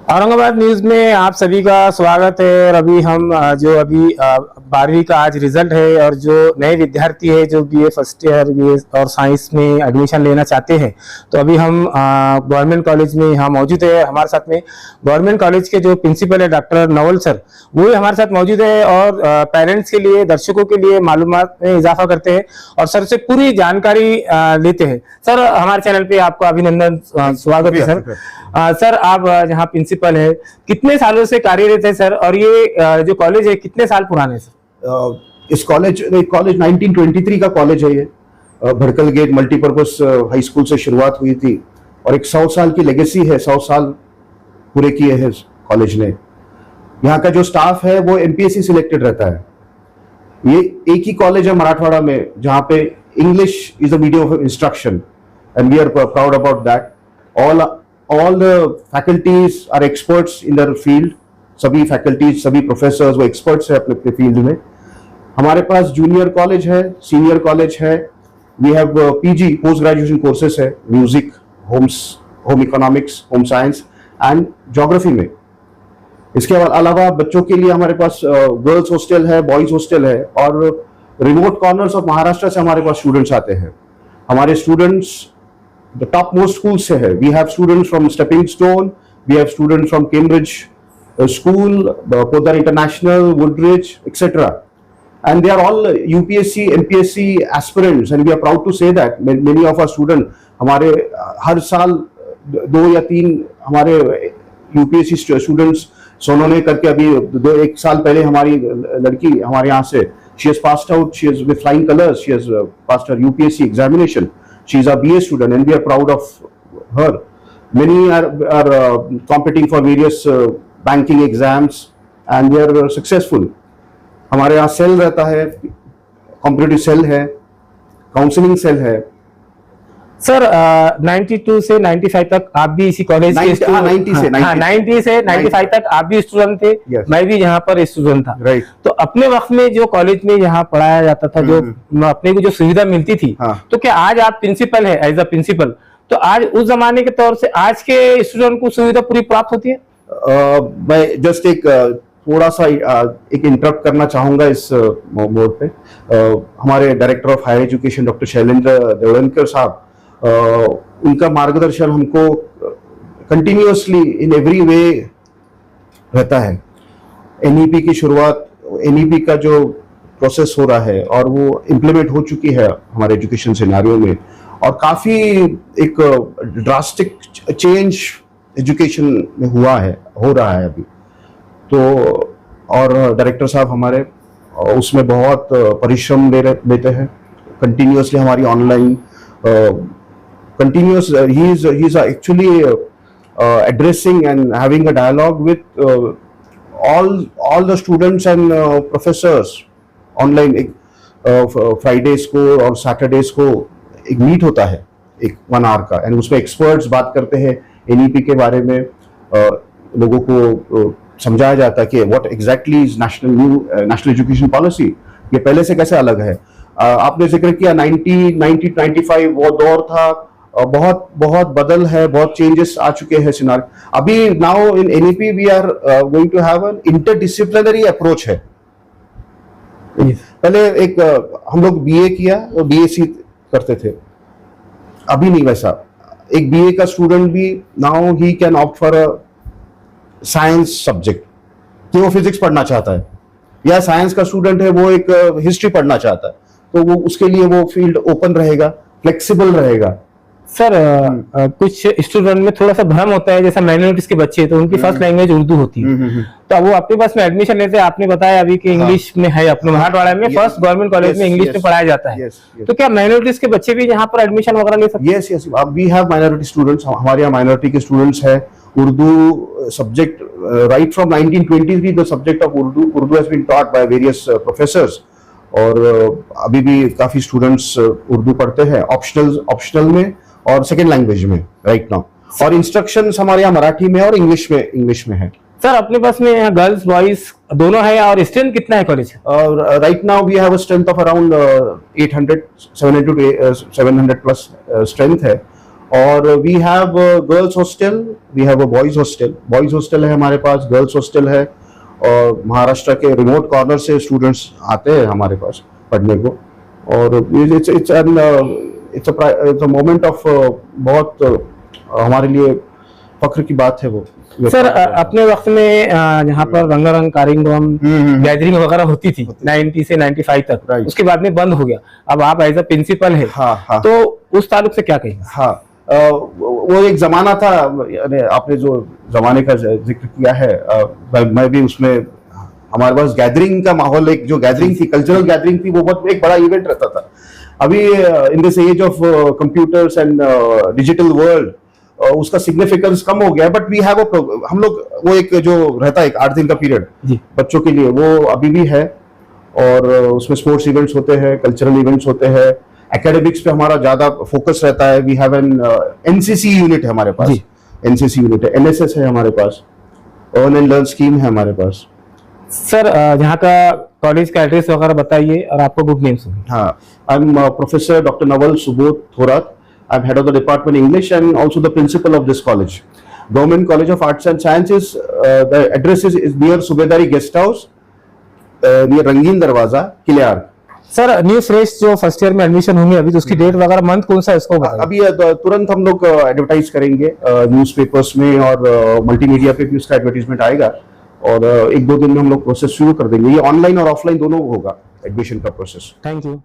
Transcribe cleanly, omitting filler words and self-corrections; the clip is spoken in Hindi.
औरंगाबाद न्यूज में आप सभी का स्वागत है। और अभी हम 12वीं का आज रिजल्ट है और जो नए विद्यार्थी है जो बीए फर्स्ट ईयर बीए और साइंस में एडमिशन लेना चाहते हैं, तो अभी हम गवर्नमेंट कॉलेज में यहाँ मौजूद है। हमारे साथ में गवर्नमेंट कॉलेज के जो प्रिंसिपल है डॉक्टर नवल सर, वो भी हमारे साथ मौजूद है और पेरेंट्स के लिए, दर्शकों के लिए मालूमात में इजाफा करते हैं और सर से पूरी जानकारी लेते हैं। सर, हमारे चैनल पे आपका अभिनंदन, स्वागत है सर। सर, आप यहाँ प्रिंसिपल है, कितने सालों से कार्यरत है सर, और ये जो कॉलेज है कितने साल पुराने है सर? इस कॉलेज 1923 का कॉलेज है। ये भड़कल गेट मल्टीपर्पज हाई स्कूल से शुरुआत हुई थी और एक 100 साल की लेगेसी है, 100 साल पूरे किए हैं कॉलेज ने। यहाँ का जो स्टाफ है वो एमपीएससी सिलेक्टेड रहता है। ये एक ही कॉलेज है मराठवाड़ा में जहाँ पे English is a medium of instruction and we are proud about that. all the faculties are experts in their field। सभी फैकल्टीज, सभी प्रोफेसर्स वो एक्सपर्ट्स है अपने अपने फील्ड में। हमारे पास जूनियर कॉलेज है, सीनियर कॉलेज है। We have PG post graduation courses है, music, home economics, home science and geography में। इसके अलावा बच्चों के लिए हमारे पास गर्ल्स हॉस्टल है, बॉयज हॉस्टल है और रिमोट कॉर्नर्स ऑफ महाराष्ट्र से हमारे पास स्टूडेंट्स आते हैं। हमारे स्टूडेंट्स the topmost schools से है। We have students from Stepping Stone, we have students from Cambridge School, Poddar International, Woodbridge, etc. And they are all UPSC, MPSC aspirants, and we are proud to say that many of our students, हमारे हर साल 2 या 3 हमारे UPSC स्टूडेंट्स सोनो ने करके अभी 1 साल पहले हमारी लड़की हमारे यहाँ से she has passed out, she is with flying colors, she has passed her UPSC examination. She is a BA student and we are proud of her. Many are competing for various banking exams and they are successful. हमारे यहाँ सेल रहता है, कॉम्पिटिटिव सेल है, काउंसलिंग सेल है। सर, 92 से 95 तक आप भी इसी कॉलेज के 90 से 95 तक आप भी स्टूडेंट थे। Yes. मैं भी यहाँ पर स्टूडेंट था। Right. तो अपने वक्त में जो कॉलेज में यहाँ पढ़ाया जाता था, जो अपने को जो सुविधा मिलती थी, तो क्या आज आप प्रिंसिपल है, एज अ प्रिंसिपल, तो आज उस जमाने के तौर से आज के स्टूडेंट को सुविधा पूरी प्राप्त होती है? मैं जस्ट एक थोड़ा सा एक इंटरप्ट करना चाहूंगा इस मोड पे। हमारे director of higher education doctor Shailendra Devadnakar साहब, उनका मार्गदर्शन हमको कंटिन्यूअसली इन एवरी वे रहता है। एनईपी की शुरुआत, एनईपी का जो प्रोसेस हो रहा है और वो इम्प्लीमेंट हो चुकी है हमारे एजुकेशन सिनेरियो में और काफ़ी एक ड्रास्टिक चेंज एजुकेशन में हो रहा है अभी तो। और डायरेक्टर साहब हमारे उसमें बहुत परिश्रम लेते हैं कंटिन्यूअसली। हमारी online continuous he is actually addressing and having a dialogue with all the students and professors online। Fridays को और सैटरडेज को एक मीट होता है, एक 1 आवर का, एंड उसमें एक्सपर्ट्स बात करते हैं एनईपी के बारे में। लोगों को समझाया जाता है कि what exactly is national education policy, ये पहले से कैसे अलग है। आपने जिक्र किया 1995 वो दौर था, बहुत बहुत बदल है, बहुत चेंजेस आ चुके हैं सिनारियो। अभी now in NEP we are going to have an interdisciplinary approach है। पहले एक हम लोग बीए किया और बीएससी करते थे, अभी नहीं वैसा। एक बीए का स्टूडेंट भी now he can opt for a science subject कि वो फिजिक्स पढ़ना चाहता है, या साइंस का स्टूडेंट है वो एक हिस्ट्री पढ़ना चाहता है, तो वो उसके लिए वो फील्ड ओपन रहेगा, फ्लेक्सिबल रहेगा। सर, कुछ स्टूडेंट में थोड़ा सा भ्रम होता है, जैसा माइनॉरिटीज के बच्चे तो उनकी फर्स्ट लैंग्वेज उर्दू होती है, तो वो अपने पास में एडमिशन लेते हैं। आपने बताया अभी कि इंग्लिश में है, अपने मराठवाड़ा में फर्स्ट गवर्नमेंट कॉलेज में इंग्लिश में पढ़ाया जाता है, तो क्या माइनॉरिटीज के बच्चे भी यहाँ पर एडमिशन वगैरह ले सकते हैं? Yes yes, we have minority students. हमारे यहाँ माइनॉरिटी के स्टूडेंट्स है। Urdu subject right from 1923 the subject of Urdu has been taught by various professors, और अभी भी काफी स्टूडेंट्स उर्दू पढ़ते हैं ऑप्शनल में और सेकेंड लैंग्वेज में राइट नाउ। और इंस्ट्रक्शंस हमारे यहाँ मराठी में और इंग्लिश में है। सर, अपने पास में गर्ल्स बॉयज दोनों है, और स्ट्रेंथ कितना है college? Right now we have a strength of around 700 plus strength है। और we have girls hostel, we have a boys hostel. Boys hostel है हमारे पास, गर्ल्स हॉस्टल है, और महाराष्ट्र के रिमोट कॉर्नर से स्टूडेंट्स आते हैं हमारे पास पढ़ने को। और इट्स अ मोमेंट ऑफ बहुत हमारे लिए फख्र की बात है वो। सर अपने वक्त में यहाँ पर रंगारंग कारिंगम गैदरिंग वगैरह होती थी 90 से 95 तक, Right. उसके बाद में बंद हो गया। अब आप एज अ प्रिंसिपल है, हाँ। तो उस ताल्लुक से क्या कहेंगे? हाँ, वो एक जमाना था, यानी आपने जो जमाने का जिक्र किया है, मैं भी उसमें, हमारे पास गैदरिंग का माहौल, एक जो गैदरिंग थी, कल्चरल गैदरिंग थी, वो बहुत एक बड़ा इवेंट रहता था। अभी in this age of computers and digital world उसका सिग्निफिकेंस कम हो गया, बट वी हैव हम लोग वो एक जो रहता है 8 दिन का पीरियड बच्चों के लिए, वो अभी भी है। और उसमें स्पोर्ट्स इवेंट्स होते हैं, कल्चरल इवेंट्स होते हैं, एकेडमिक्स पे हमारा ज्यादा फोकस रहता है। We have an NCC unit है हमारे पास, एनसीसी यूनिट है, एनएसएस है हमारे पास, अर्न एंड लर्न स्कीम है हमारे पास। सर यहाँ का कॉलेज का एड्रेस वगैरह बताइए और आपको गुड नेम सुनिए। हाँ, I am professor doctor Naval Subodh Thorat. I am head of the department English and also the principal of this college. Government College of Arts and Sciences. The address is near Subedari Guest House, near Rangin Darwaza, Kilyar. Sir new fresh जो फर्स्ट ईयर में एडमिशन होंगे अभी, तो उसकी डेट वगैरह मंथ कौन सा है उसको बताइए। अभी तुरंत हम लोग एडवर्टाइज करेंगे न्यूज़पेपर्स में, और मल्टीमीडिया पे भी उसका एडवर्टीजमेंट आएगा, और 1-2 दिन में हम लोग प्रोसेस शुरू कर देंगे। ये ऑनलाइन और ऑफलाइन दोनों होगा एडमिशन का प्रोसेस। Thank you.